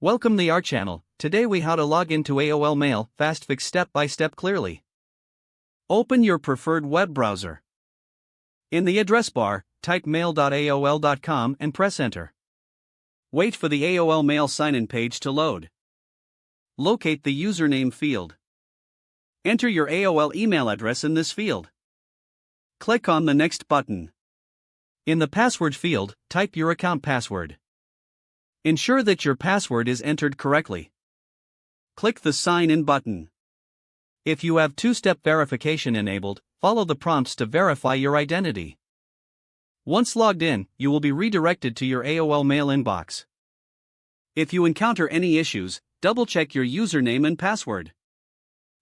Welcome to our channel. Today we how to log into AOL Mail, fast fix step by step clearly. Open your preferred web browser. In the address bar, type mail.aol.com and press enter. Wait for the AOL Mail sign-in page to load. Locate the username field. Enter your AOL email address in this field. Click on the next button. In the password field, type your account password. Ensure that your password is entered correctly. Click the Sign In button. If you have two-step verification enabled, follow the prompts to verify your identity. Once logged in, you will be redirected to your AOL Mail inbox. If you encounter any issues, double-check your username and password.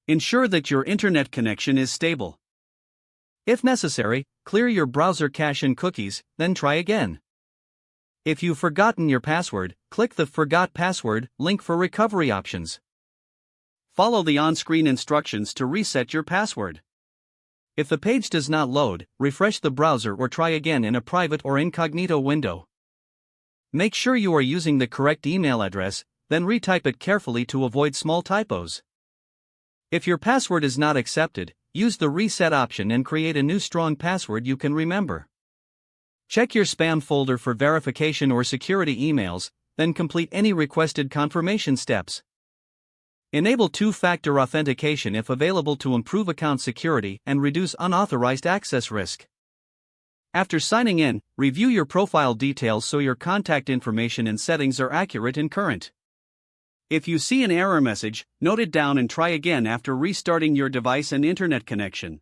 Ensure that your internet connection is stable. If necessary, clear your browser cache and cookies, then try again. If you've forgotten your password, click the Forgot Password link for recovery options. Follow the on-screen instructions to reset your password. If the page does not load, refresh the browser or try again in a private or incognito window. Make sure you are using the correct email address, then retype it carefully to avoid small typos. If your password is not accepted, use the reset option and create a new strong password you can remember. Check your spam folder for verification or security emails, then complete any requested confirmation steps. Enable two-factor authentication if available to improve account security and reduce unauthorized access risk. After signing in, review your profile details so your contact information and settings are accurate and current. If you see an error message, note it down and try again after restarting your device and internet connection.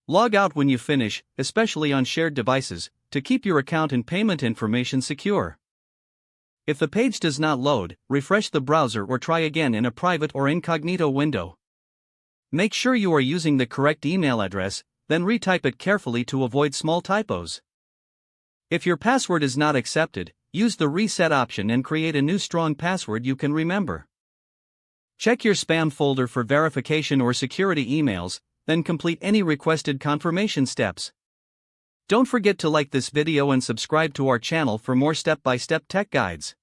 Log out when you finish, especially on shared devices, to keep your account and payment information secure. If the page does not load, refresh the browser or try again in a private or incognito window. Make sure you are using the correct email address, then retype it carefully to avoid small typos. If your password is not accepted, use the reset option and create a new strong password you can remember. Check your spam folder for verification or security emails, then complete any requested confirmation steps. Don't forget to like this video and subscribe to our channel for more step-by-step tech guides.